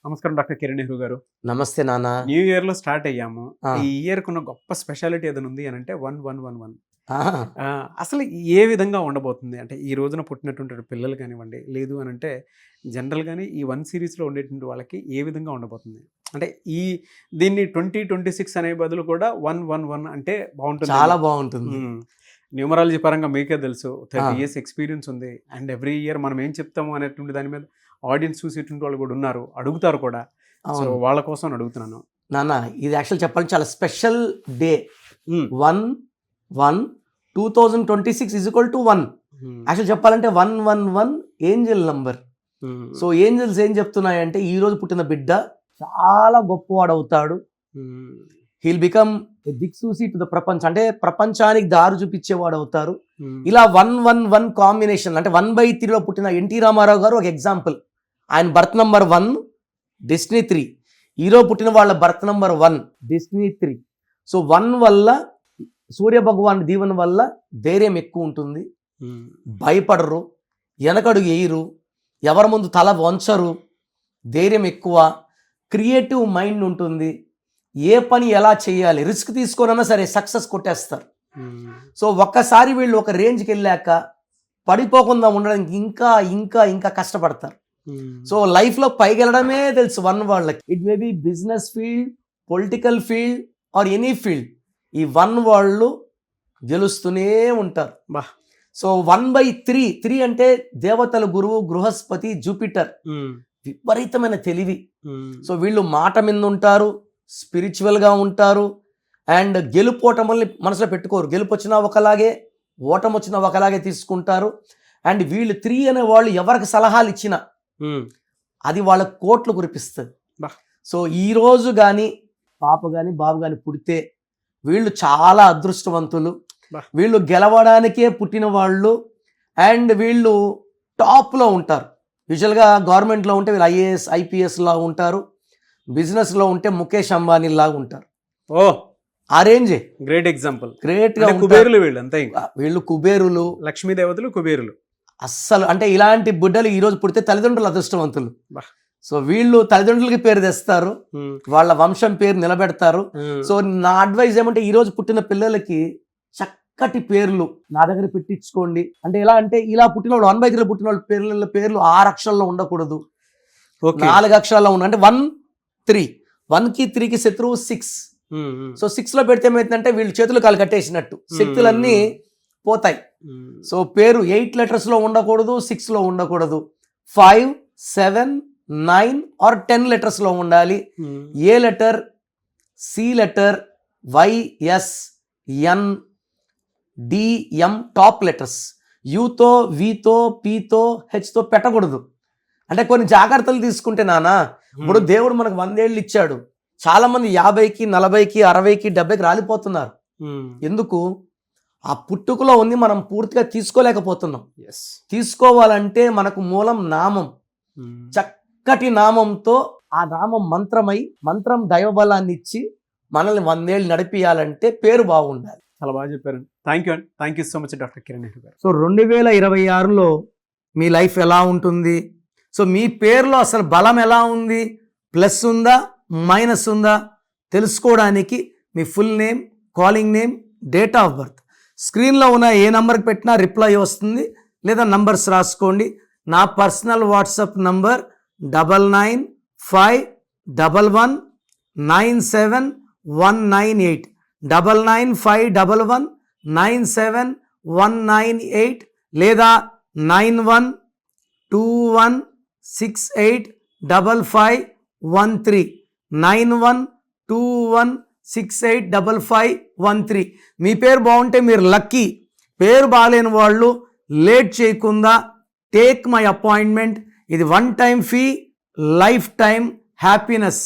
నమస్కారం డాక్టర్ కిరణ్ నెహ్రూ గారు. నమస్తే నాన్న. న్యూ ఇయర్ లో స్టార్ట్ అయ్యాము. ఆ. ఈ ఇయర్ కున్న గొప్ప స్పెషాలిటీ ఏదైనా ఉంది అని అంటే 1111. ఆ, అసలు ఏ విధంగా ఉండబోతుంది అంటే ఈ రోజున పుట్టినటువంటి పిల్లలు కానివ్వండి, లేదు అని అంటే జనరల్ గానీ ఈ 1 సిరీస్ లో ఉండేటువంటి వాళ్ళకి ఏ విధంగా ఉండబోతుంది అంటే దీన్ని 2026 అనే బదులు కూడా 111 అంటే బాగుంటుంది. చాలా బాగుంటుంది. న్యూమరాలజీ పరంగా మీకే తెలుసు, 30 ఆ. ఇయర్స్ ఎక్స్పీరియన్స్ ఉంది. అండ్ ఎవ్రీ ఇయర్ మనం ఏం చెప్తాము అనేటువంటి దాని మీద ఆడియన్స్ చూసేటువంటి వాళ్ళు కూడా ఉన్నారు, అడుగుతారు కూడా. సో అవును వాళ్ళ కోసం అడుగుతున్నాను నాన్న, ఇది యాక్చువల్ చెప్పాలి చాలా స్పెషల్ డే. 1/1/2026 = 1. యాక్చువల్ చెప్పాలంటే 111 ఏంజల్ నంబర్. సో ఏంజల్స్ ఏం చెప్తున్నాయంటే ఈ రోజు పుట్టిన బిడ్డ చాలా గొప్పవాడు అవుతాడు. హీల్ బికమ్ దిక్సూసి టు ద ప్రపంచం, అంటే ప్రపంచానికి దారి చూపించేవాడు అవుతారు. ఇలా 111 కాంబినేషన్, అంటే 1/3లో పుట్టిన ఎన్టీ రామారావు గారు ఒక ఎగ్జాంపుల్. ఆయన బర్త్ నంబర్ 1, డెస్టినీ 3. హీరో పుట్టిన వాళ్ళ బర్త్ నంబర్ 1, డెస్టినీ 3. సో 1 వల్ల సూర్య భగవాన్ దీవెన వల్ల ధైర్యం ఎక్కువ ఉంటుంది, భయపడరు, వెనకడుగు వేయరు, ఎవరి ముందు తల వంచరు, ధైర్యం ఎక్కువ, క్రియేటివ్ మైండ్ ఉంటుంది, ఏ పని ఎలా చేయాలి రిస్క్ తీసుకోనన్నా సరే సక్సెస్ కొట్టేస్తారు. సో ఒక్కసారి వీళ్ళు ఒక రేంజ్కి వెళ్ళాక పడిపోకుండా ఉండడానికి ఇంకా ఇంకా ఇంకా కష్టపడతారు. సో లైఫ్లో పైకి వెళ్ళడమే తెలుసు 1 వాళ్ళకి. It may be business field, political field or any field, ఈ 1 వాళ్ళు గెలుస్తూనే ఉంటారు. సో 1/3 అంటే దేవతల గురువు బృహస్పతి, జూపిటర్, విపరీతమైన తెలివి. సో వీళ్ళు మాట మీద ఉంటారు, స్పిరిచువల్గా ఉంటారు, అండ్ గెలుపోటమల్ని మనసులో పెట్టుకోరు. గెలుపు వచ్చినా ఒకలాగే, ఓటమి వచ్చినా ఒకలాగే తీసుకుంటారు. అండ్ వీళ్ళు 3 అనే వాళ్ళు ఎవరికి సలహాలు ఇచ్చినా అది వాళ్ళ కోట్లు కురిపిస్తుంది. సో ఈరోజు కానీ పాప కానీ బాబు కానీ పుడితే వీళ్ళు చాలా అదృష్టవంతులు. వీళ్ళు గెలవడానికే పుట్టిన వాళ్ళు. అండ్ వీళ్ళు టాప్లో ఉంటారు. యూజువల్గా గవర్నమెంట్లో ఉంటే వీళ్ళు IAS IPS లాగా ఉంటారు, బిజినెస్లో ఉంటే ముఖేష్ అంబానీ లాగా ఉంటారు. ఓ ఆ రేంజే. Great example. గ్రేట్గా కుబేరులు వీళ్ళు, అంతే. వీళ్ళు కుబేరులు, లక్ష్మీదేవతలు, కుబేరులు అస్సలు. అంటే ఇలాంటి బిడ్డలు ఈరోజు పుడితే తల్లిదండ్రులు అదృష్టవంతులు. సో వీళ్ళు తల్లిదండ్రులకి పేరు తెస్తారు, వాళ్ళ వంశం పేరు నిలబెడతారు. సో నా అడ్వైజ్ ఏమంటే ఈరోజు పుట్టిన పిల్లలకి చక్కటి పేర్లు నా దగ్గర పెట్టించుకోండి. అంటే ఎలా అంటే ఇలా పుట్టిన వాళ్ళు 1/3లో పుట్టిన వాళ్ళు పేర్లు 6 అక్షరాల్లో ఉండకూడదు, 4 అక్షరాల్లో ఉండాలి. అంటే 1 3, 1కి 3కి శత్రువు 6. సో 6లో పెడితే ఏమైతుందంటే వీళ్ళు చేతులు కాలు కట్టేసినట్టు, శక్తులన్నీ పోతాయి. సో పేరు 8 లెటర్స్లో ఉండకూడదు, 6లో ఉండకూడదు, 5, 7, 9 ఆర్ 10 లెటర్స్లో ఉండాలి. A letter, C letter, YS N D M top letters. యూతో, వీతో, పీతో, హెచ్తో పెట్టకూడదు. అంటే కొన్ని జాగ్రత్తలు తీసుకుంటే నాన్న, ఇప్పుడు దేవుడు మనకు 100 ఏళ్ళు ఇచ్చాడు, చాలా మంది 50కి 40కి 60కి 70కి రాలిపోతున్నారు. ఎందుకు? ఆ పుట్టుకలో ఉంది, మనం పూర్తిగా తీసుకోలేకపోతున్నాం. తీసుకోవాలంటే మనకు మూలం నామం. చక్కటి నామంతో ఆ నామం మంత్రం దైవబలాన్ని ఇచ్చి మనల్ని 100 ఏళ్ళు నడిపియాలంటే పేరు బాగుండాలి. చాలా బాగా చెప్పారు. Thank you so much doctor Kiran Nehru గారు. సో 2026లో మీ లైఫ్ ఎలా ఉంటుంది? సో మీ పేరులో అసలు బలం ఎలా ఉంది, ప్లస్ ఉందా మైనస్ ఉందా తెలుసుకోవడానికి మీ full name, calling name, date of birth స్క్రీన్లో ఉన్న ఏ నంబర్కి పెట్టినా రిప్లై వస్తుంది, లేదా నంబర్స్ రాసుకోండి. నా పర్సనల్ వాట్సాప్ నంబర్ 9951197198, 9951197198, లేదా 9121685513, 9121685513. మీ పేరు బాగుంటే మీరు లక్కీ. పేరు బాగాలేని వాళ్ళు లేట్ చేయకుండా టేక్ మై అపాయింట్మెంట్. ఇది 1 time fee, life time happiness.